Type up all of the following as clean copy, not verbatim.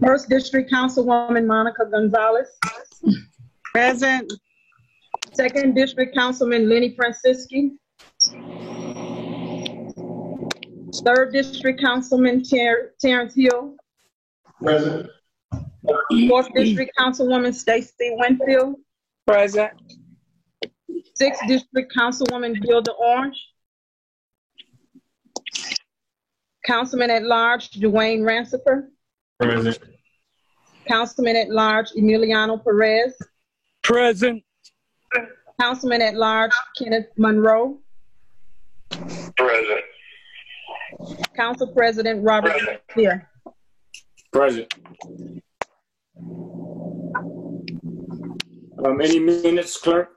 First District Councilwoman Monica Gonzalez. Present. Second District Councilman Lenny Francisci. Third District Councilman Terrence Hill. Present. Fourth District Councilwoman Stacy Winfield. Present. Sixth District Councilwoman Gilda Orange. Councilman at Large Dwayne Rancifer. Present. Councilman at Large Emiliano Perez. Present. Councilman at Large Kenneth Monroe. Present. Council President Robert Garcia. Present. Any minutes, clerk?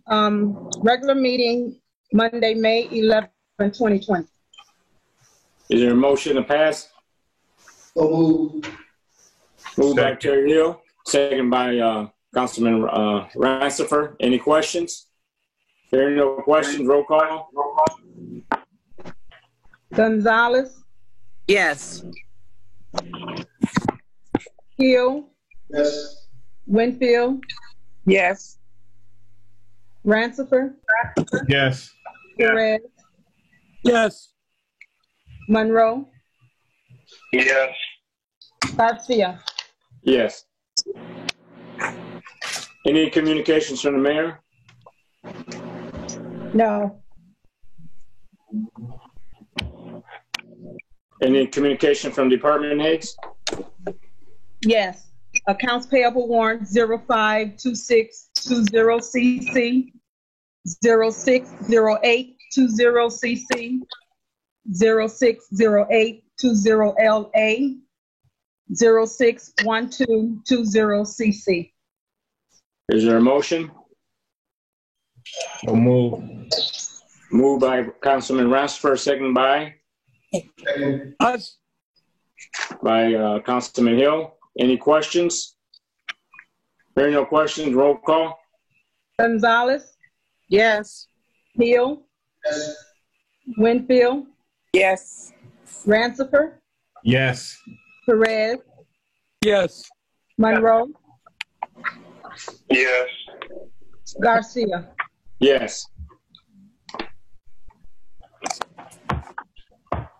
Regular meeting Monday, May 11, 2020. Is there a motion to pass? So moved. Moved by Terry Hill, second by Councilman Rancifer. Any questions? Hearing no questions, roll call. Gonzalez, Yes. Hill, Yes. Winfield, Yes. Rancifer, Yes. Perez, Yes. Monroe, Yes. Garcia. Yes. Any communications from the mayor? No. Any communication from department heads? Yes. Accounts payable warrant 052620CC, 060820CC, 060820LA, 061220CC. Is there a motion? So moved. Moved by Councilman Rancifer, second by Us. Councilman Hill. Any questions? Hearing no questions, roll call. Gonzalez, Yes. Hill, Yes. Winfield, Yes. Rancifer, Yes. Perez, Yes. Monroe, Yes. Garcia. Yes.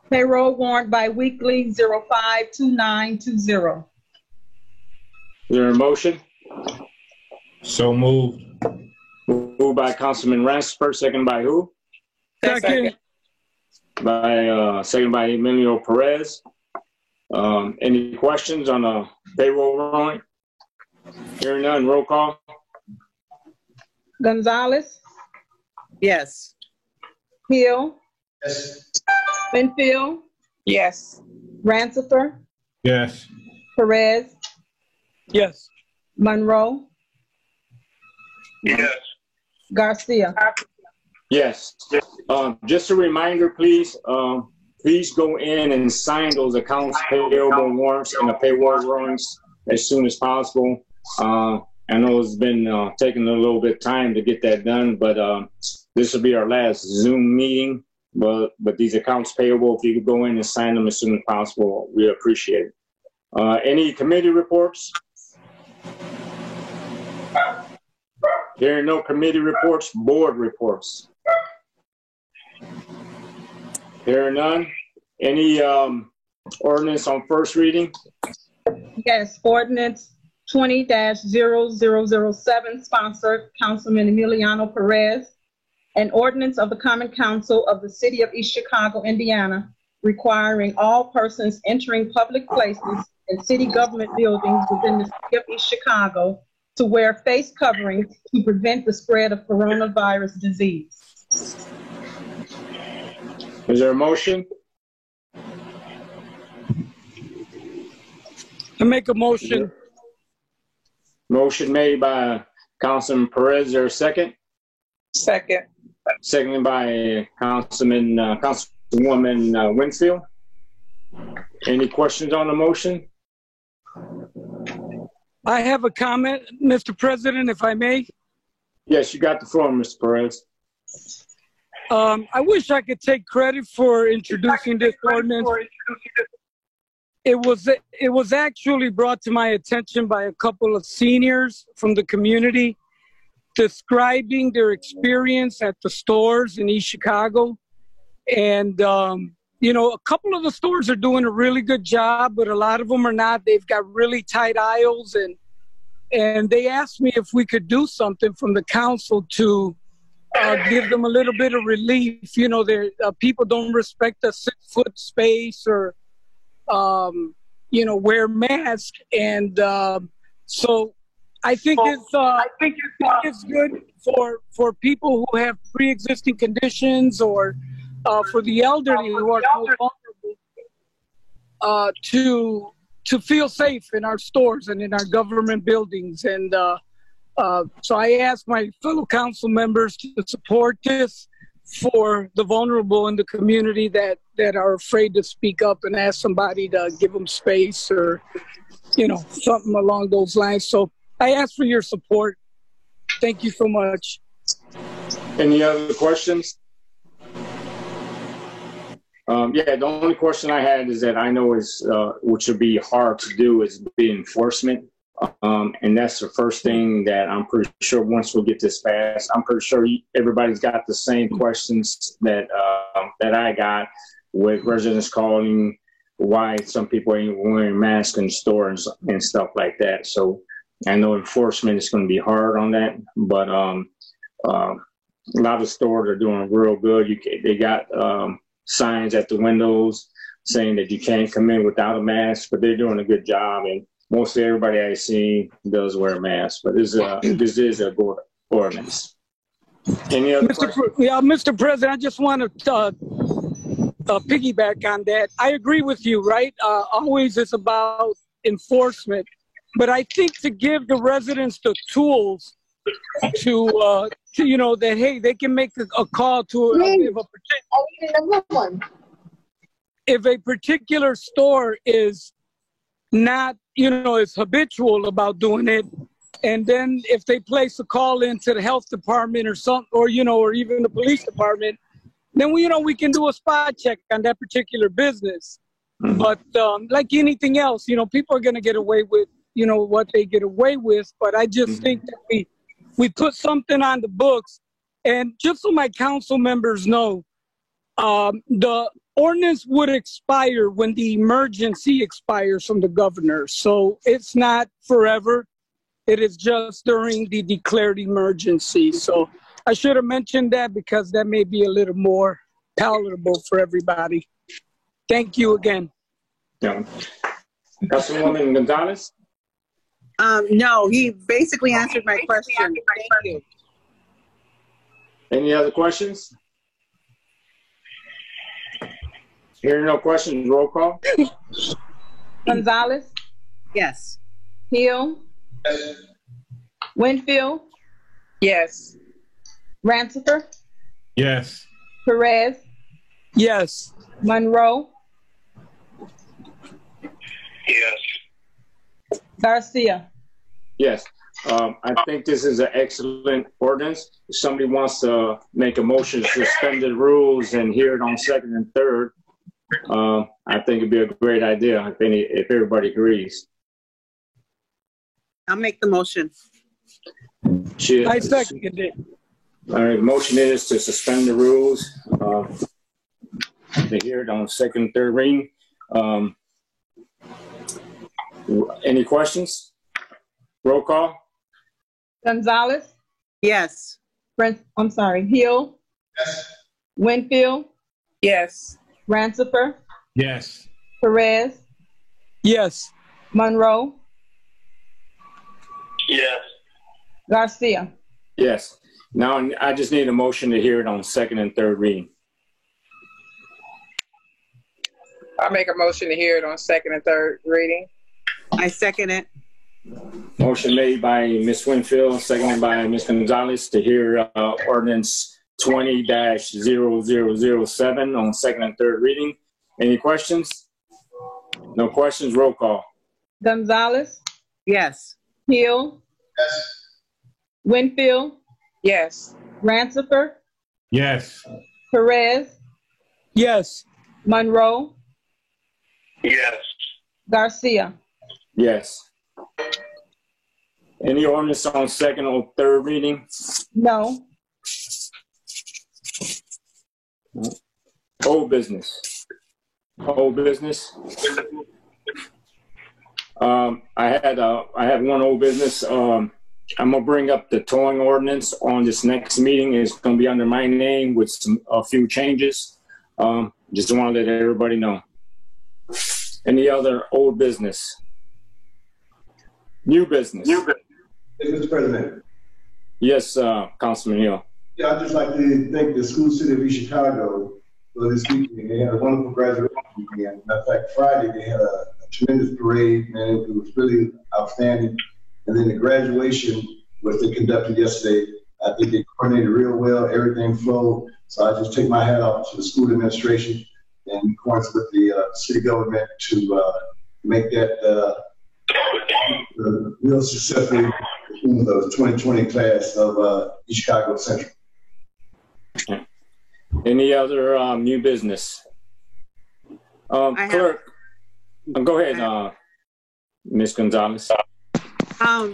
Payroll warrant biweekly 052920. Is there a motion? So moved. Moved by Councilman Rancifer, second by who? Second. Second by Emilio Perez. Any questions on the payroll warrant? Hearing none, roll call. Gonzalez, Yes. Hill, Yes. Winfield, Yes. Rancifer, Yes. Perez, Yes. Monroe, Yes. Garcia. Yes. Just a reminder, please, please go in and sign those accounts payable warrants and the payroll warrants as soon as possible. I know it's been taking a little bit of time to get that done, but this will be our last Zoom meeting. But these accounts payable, if you could go in and sign them as soon as possible, we appreciate it. Any committee reports? There are no committee reports, board reports. There are none. Any ordinance on first reading? Yes, ordinance 20-0007, sponsored Councilman Emiliano Perez. An ordinance of the Common Council of the City of East Chicago, Indiana, requiring all persons entering public places and city government buildings within the City of East Chicago to wear face coverings to prevent the spread of coronavirus disease. Is there a motion? I make a motion. Motion made by Councilman Perez. Is there a second? Second. Seconded by Councilwoman Winfield. Any questions on the motion? I have a comment, Mr. President, if I may. Yes, you got the floor, Mr. Perez. I wish I could take credit for introducing this ordinance, It was actually brought to my attention by a couple of seniors from the community describing their experience at the stores in East Chicago. And, you know, a couple of the stores are doing a really good job, but a lot of them are not. They've got really tight aisles. And they asked me if we could do something from the council to give them a little bit of relief. You know, people don't respect a 6-foot space or, you know, wear masks. And so I think it's good for people who have pre-existing conditions or for the elderly who are vulnerable to feel safe in our stores and in our government buildings. And so I asked my fellow council members to support this for the vulnerable in the community that are afraid to speak up and ask somebody to give them space or, you know, something along those lines. So I ask for your support. Thank you so much. Any other questions? Yeah, the only question I had is that I know is, which would be hard to do, is the enforcement. And that's the first thing that I'm pretty sure once we get this passed, I'm pretty sure everybody's got the same questions that I got with residents calling why some people ain't wearing masks in stores and stuff like that. So I know enforcement is going to be hard on that, but a lot of stores are doing real good. They got signs at the windows saying that you can't come in without a mask, but they're doing a good job. And mostly everybody I see does wear a mask, but this is a good ordinance. Any other questions? Mr. President, I just want to piggyback on that. I agree with you, right? Always it's about enforcement, but I think to give the residents the tools to you know, that, hey, they can make a call to if a particular store is not, you know, is habitual about doing it, and then if they place a call into the health department or something, or, you know, or even the police department, then we can do a spot check on that particular business. Mm-hmm. But like anything else, you know, people are going to get away with, you know, what they get away with. But I just mm-hmm. think that we put something on the books. And just so my council members know, the ordinance would expire when the emergency expires from the governor. So it's not forever. It is just during the declared emergency. So I should have mentioned that because that may be a little more palatable for everybody. Thank you again. Yeah. Councilwoman Gonzalez? No, he basically answered my question. Thank you. Any other questions? Hearing no questions, roll call. Gonzalez? Yes. Hill? Yes. Winfield? Yes. Rancifer? Yes. Perez? Yes. Monroe? Yes. Garcia? Yes. I think this is an excellent ordinance. If somebody wants to make a motion to suspend the rules and hear it on second and third, I think it'd be a great idea if everybody agrees. I'll make the motion. I second it. All right, motion is to suspend the rules to hear it on second and third reading. Any questions? Roll call. Gonzalez? Yes. I'm sorry. Hill? Yes. Winfield? Yes. Rancifer? Yes. Perez? Yes. Monroe? Yes. Garcia? Yes. Now I just need a motion to hear it on second and third reading. I'll make a motion to hear it on second and third reading. I second it. Motion made by Ms. Winfield, seconded by Ms. Gonzalez to hear ordinance 20-0007 on second and third reading. Any questions? No questions. Roll call. Gonzalez? Yes. Hill? Yes. Winfield? Yes. Rancifer? Yes. Perez? Yes. Monroe? Yes. Garcia. Yes. Any ordinance on second or third reading? No. Old business. Old business. I have one old business. I'm gonna bring up the towing ordinance on this next meeting. It's gonna be under my name with a few changes. Just want to let everybody know. Any other old business? New business? Mr. President. Yes, Councilman Hill. Yeah, I'd just like to thank the school city of East Chicago for this weekend. They had a wonderful graduation weekend. Matter of fact, Friday they had a tremendous parade, man. It was really outstanding. And then the graduation, which they conducted yesterday, I think they coordinated real well. Everything flowed. So I just take my hat off to the school administration and of course with the city government to make that real successful in the 2020 class of East Chicago Central. Any other new business? Clerk, go ahead, Ms. Gonzalez. I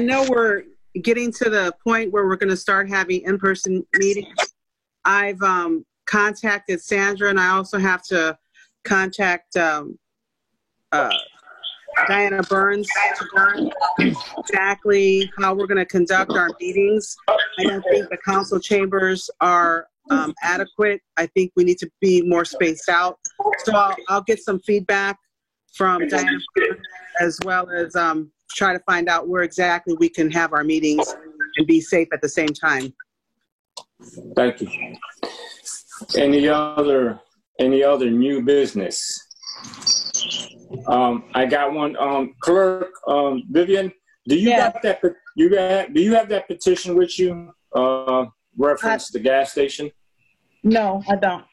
know we're getting to the point where we're going to start having in-person meetings. I've contacted Sandra, and I also have to contact Diana Burns to learn exactly how we're going to conduct our meetings. I don't think the council chambers are adequate. I think we need to be more spaced out. So I'll get some feedback from Diana Burns, as well as try to find out where exactly we can have our meetings and be safe at the same time. Thank you. Any other new business? I got one. Clerk, Vivian, do you have that? Do you have that petition with you? Reference the gas station? No, I don't.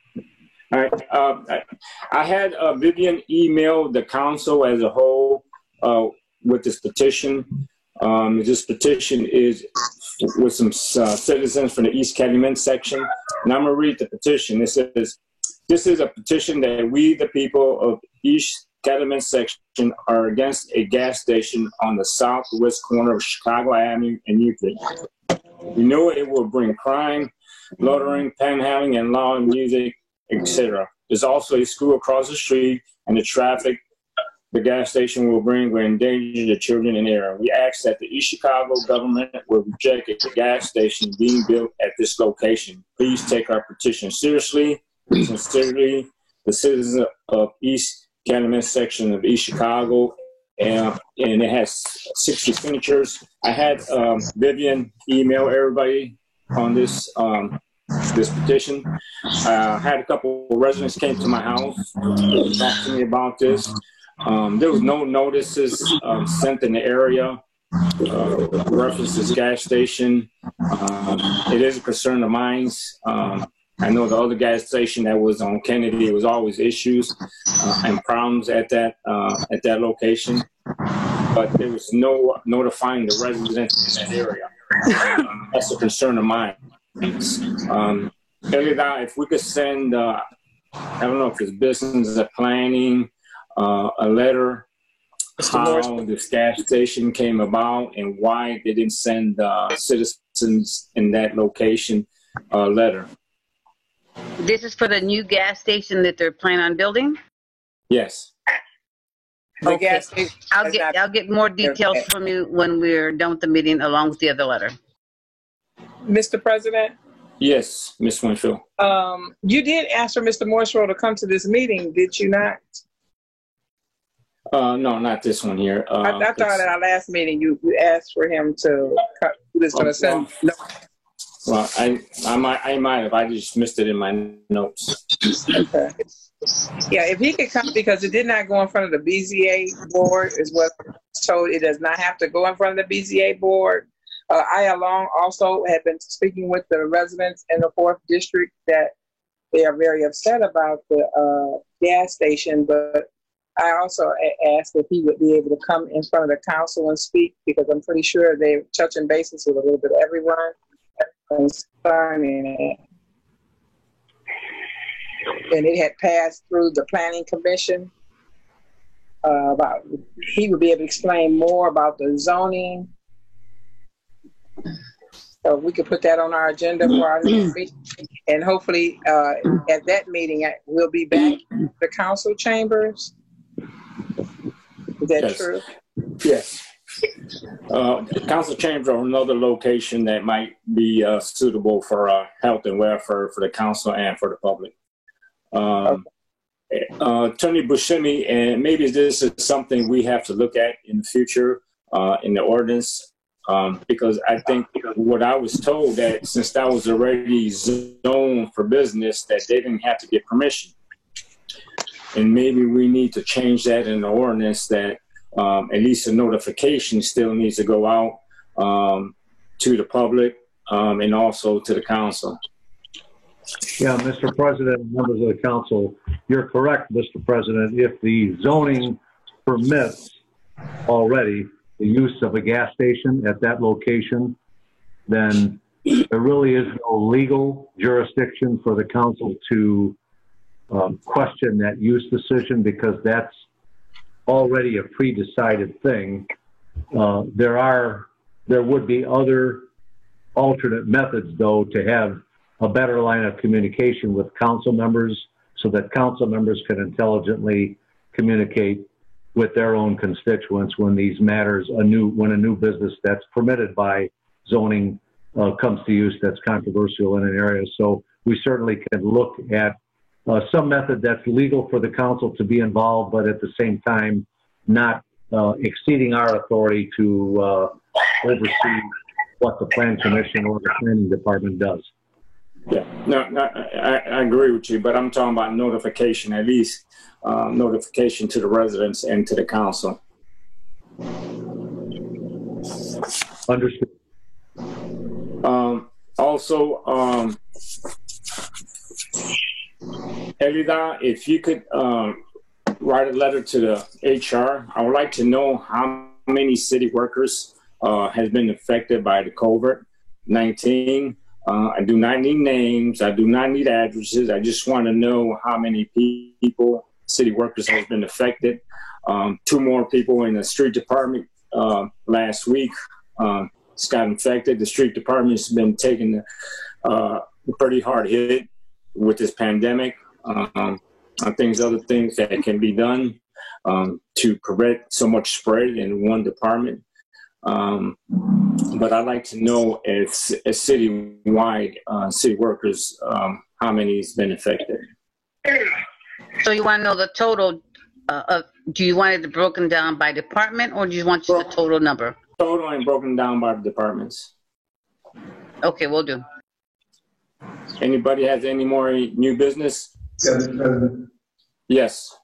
All right. I had Vivian email the council as a whole with this petition. This petition is with some citizens from the East Calumet section. And I'm going to read the petition. It says, "This is a petition that we, the people of East Calumet section, are against a gas station on the southwest corner of Chicago Avenue and Euclid. We know it will bring crime, loitering, panhandling, and loud music, etc. There's also a school across the street, and the traffic the gas station will bring will endanger the children in the area. We ask that the East Chicago government will reject the gas station being built at this location. Please take our petition seriously. Sincerely, the citizens of East Calumet section of East Chicago," and it has 60 signatures. I had Vivian email everybody on this this petition. I had a couple of residents came to my house to talk to me about this. There was no notices sent in the area. Reference this gas station. It is a concern of mine. I know the other gas station that was on Kennedy was always issues and problems at that location, but there was no notifying the residents in that area. That's a concern of mine. Elida, if we could send, I don't know if it's business or planning, a letter how this gas station came about and why they didn't send citizens in that location a letter. This is for the new gas station that they're planning on building? Yes. The Okay. gas station. I'll get more details from you when we're done with the meeting, along with the other letter. Mr. President, Yes, Ms. Winfield. you did ask for Mr. Morrisroe to come to this meeting, did you not? No, not this one here. I thought at our last meeting you asked for him to come. He was going to send. No. Well, I might have. I just missed it in my notes. Okay. Yeah, if he could come, because it did not go in front of the BZA board, is what I'm told. It does not have to go in front of the BZA board. I also have been speaking with the residents in the 4th district that they are very upset about the gas station, but I also asked if he would be able to come in front of the council and speak, because I'm pretty sure they're touching bases with a little bit of everyone concerning it. And it had passed through the planning commission. he would be able to explain more about the zoning. So we could put that on our agenda for our next meeting. And hopefully at that meeting, we'll be back in the council chambers. Is that true? Yes. The council chambers are another location that might be suitable for health and welfare for the council and for the public. Attorney Buscemi, and maybe this is something we have to look at in the future in the ordinance, because I think what I was told that since that was already zoned for business, that they didn't have to get permission. And maybe we need to change that in the ordinance that at least a notification still needs to go out to the public and also to the council. Yeah, Mr. President and members of the council, you're correct, Mr. President. If the zoning permits already the use of a gas station at that location, then there really is no legal jurisdiction for the council to question that use decision, because that's already a pre-decided thing. There would be other alternate methods, though, to have a better line of communication with council members so that council members can intelligently communicate with their own constituents when these matters, when a new business that's permitted by zoning comes to use that's controversial in an area. So we certainly can look at some method that's legal for the council to be involved, but at the same time, not exceeding our authority to oversee what the Plan Commission or the Planning Department does. Yeah, no, I agree with you, but I'm talking about notification, at least notification to the residents and to the council. Understood. Also, Elida, if you could write a letter to the HR, I would like to know how many city workers has been affected by the COVID-19. I do not need names. I do not need addresses. I just want to know how many people, city workers, has been affected. 2 more people in the street department last week got infected. The street department's been taking a pretty hard hit with this pandemic. I think there's other things that can be done to prevent so much spread in one department. But I'd like to know if citywide city workers, how many has been affected. So you want to know the total do you want it broken down by department, or do you want the total number? Total and broken down by the departments. Okay, we'll do. Anybody has any more new business? Yeah, Mr. President. Yes.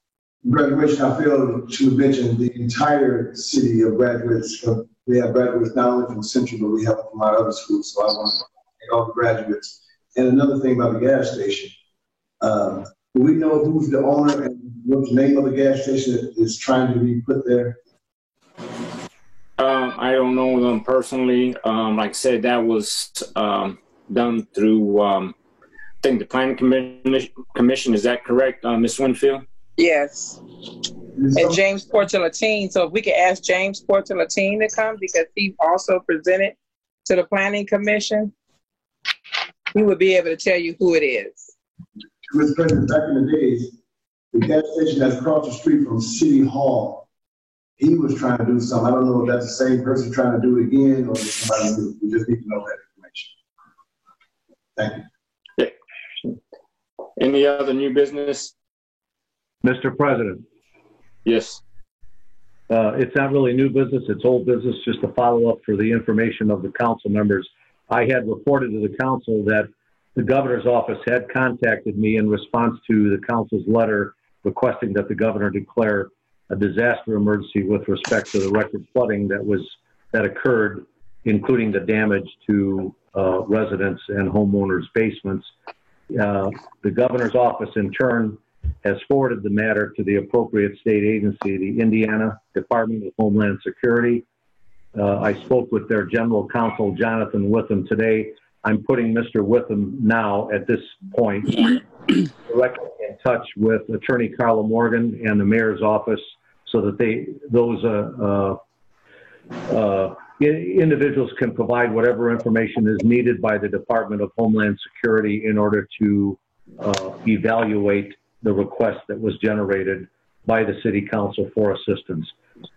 Graduation, I feel should mention the entire city of graduates. We have graduates not only from Central, but we have from our other schools. So I want to thank all the graduates. And another thing about the gas station, do we know who's the owner and what the name of the gas station that is trying to be put there? I don't know them personally. Like I said, that was done through, I think, the Planning Commission. Is that correct, Ms. Winfield? Yes. And James Portalatine. So if we could ask James Portalatine to come, because he also presented to the Planning Commission, he would be able to tell you who it is. Mr. President, back in the days, the gas station that's across the street from City Hall, he was trying to do something. I don't know if that's the same person trying to do it again or somebody new. We just need to know that information. Thank you. Yeah. Any other new business? Mr. President. Yes. It's not really new business, it's old business, just a follow-up for the information of the council members. I had reported to the council that the governor's office had contacted me in response to the council's letter requesting that the governor declare a disaster emergency with respect to the record flooding that occurred, including the damage to residents and homeowners' basements. The governor's office, in turn, has forwarded the matter to the appropriate state agency, the Indiana Department of Homeland Security. I spoke with their general counsel, Jonathan Witham, today. I'm putting Mr. Witham now, at this point, directly in touch with Attorney Carla Morgan and the mayor's office so that those individuals can provide whatever information is needed by the Department of Homeland Security in order to evaluate the request that was generated by the City Council for assistance.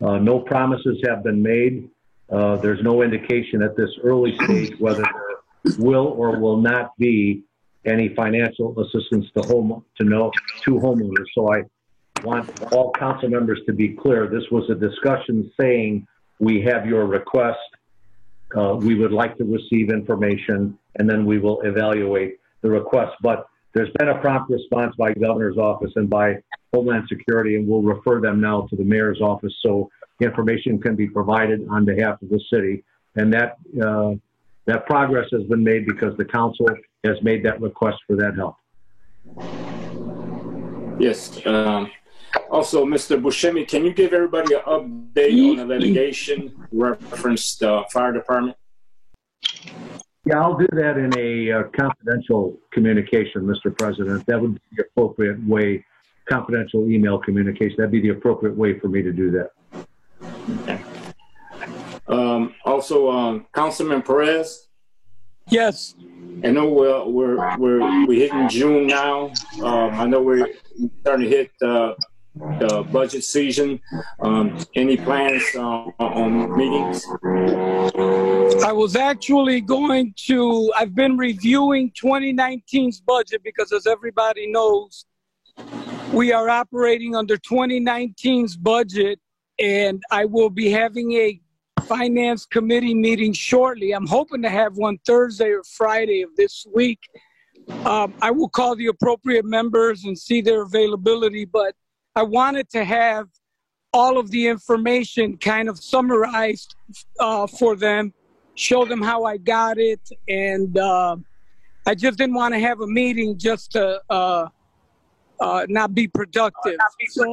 No promises have been made. There's no indication at this early stage whether there will or will not be any financial assistance to homeowners. So I want all council members to be clear. This was a discussion saying, we have your request. We would like to receive information, and then we will evaluate the request. But there's been a prompt response by Governor's office and by Homeland Security, and we'll refer them now to the Mayor's office so information can be provided on behalf of the city. And that progress has been made because the council has made that request for that help. Yes. Also, Mr. Buscemi, can you give everybody an update on the litigation referenced fire department? Yeah, I'll do that in a confidential communication, Mr. President. That would be the appropriate way, confidential email communication. That'd be the appropriate way for me to do that. Okay. Also, Councilman Perez. Yes. I know we're hitting June now. I know we're starting to hit the budget season. Any plans on meetings? I was actually going to, I've been reviewing 2019's budget because, as everybody knows, we are operating under 2019's budget, and I will be having a Finance Committee meeting shortly. I'm hoping to have one Thursday or Friday of this week. I will call the appropriate members and see their availability, but I wanted to have all of the information kind of summarized for them, show them how I got it, and I just didn't want to have a meeting just to not be productive. So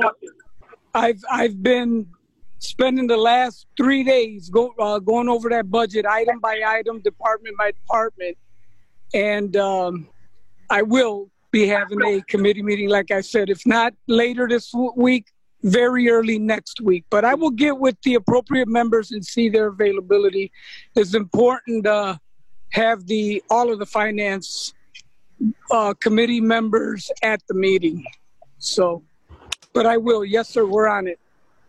I've been spending the last 3 days going over that budget item by item, department by department, and I will be having a committee meeting, like I said, if not later this week, very early next week. But I will get with the appropriate members and see their availability. It's important to have all of the finance committee members at the meeting. So, but I will. Yes, sir. We're on it.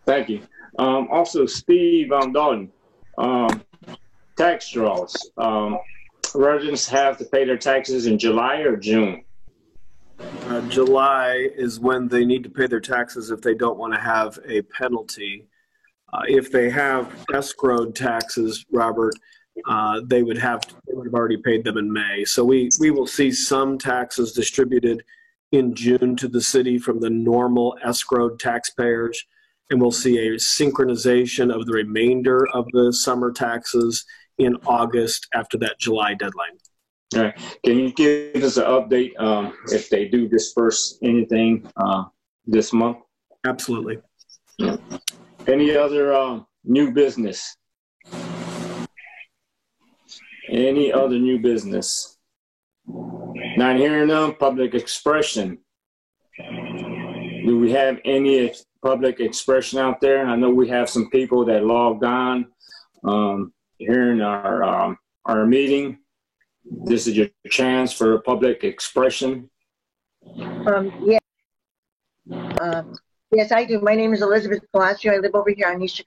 Thank you. Also, Steve Dalton, tax draws. Residents have to pay their taxes in July or June? July is when they need to pay their taxes if they don't want to have a penalty. If they have escrowed taxes, Robert, they would have already paid them in May. So we will see some taxes distributed in June to the city from the normal escrowed taxpayers, and we'll see a synchronization of the remainder of the summer taxes in August after that July deadline. All right. Can you give us an update if they do disperse anything this month? Absolutely. Yeah. Any other new business? Any other new business? Not hearing them. Public expression. Do we have any public expression out there? I know we have some people that logged on hearing our meeting. This is your chance for public expression. Yes. Yes, I do. My name is Elizabeth Palacio. I live over here in East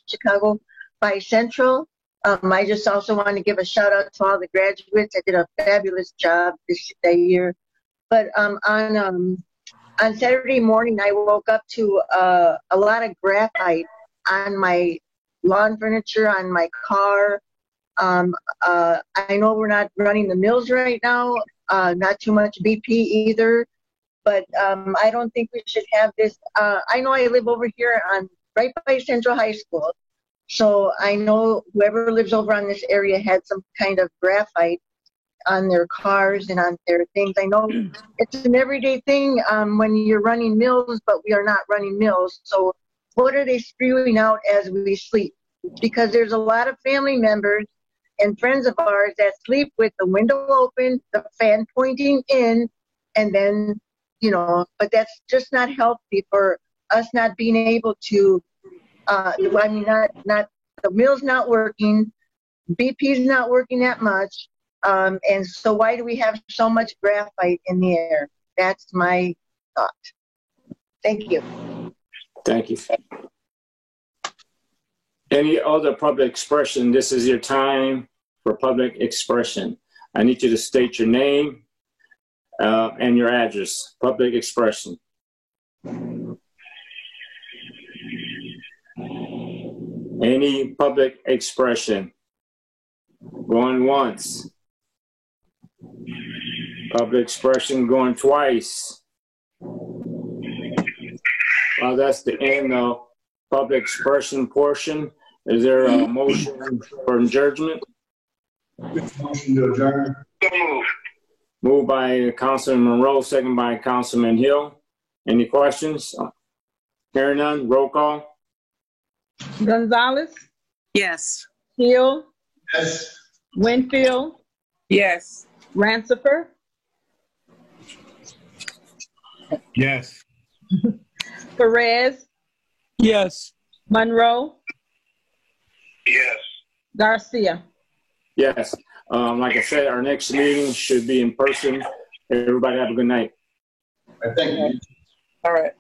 Chicago by Central. I just also want to give a shout out to all the graduates that did a fabulous job this year. But on Saturday morning, I woke up to a lot of graphite on my lawn furniture, on my car. I know we're not running the mills right now, not too much BP either, but I don't think we should have this. I know I live over here right by Central High School, so I know whoever lives over on this area had some kind of graphite on their cars and on their things. I know it's an everyday thing when you're running mills, but we are not running mills. So what are they spewing out as we sleep? Because there's a lot of family members and friends of ours that sleep with the window open, the fan pointing in, and then, but that's just not healthy for us not being able to, not the mill's not working, BP's not working that much, and so why do we have so much graphite in the air? That's my thought. Thank you. Thank you. Any other public expression? This is your time for public expression. I need you to state your name and your address. Public expression. Any public expression? Going once. Public expression going twice. Well, that's the end of public expression portion. Is there a motion for adjournment? Motion to adjourn. Moved by Councilman Monroe, second by Councilman Hill. Any questions? Hearing none, roll call. Gonzalez, Yes. Hill, Yes. Winfield, Yes. Rancifer, Yes. Perez, Yes. Monroe, Yes. Garcia. Yes. Like I said, our next meeting should be in person. Everybody have a good night. Thank you. All right.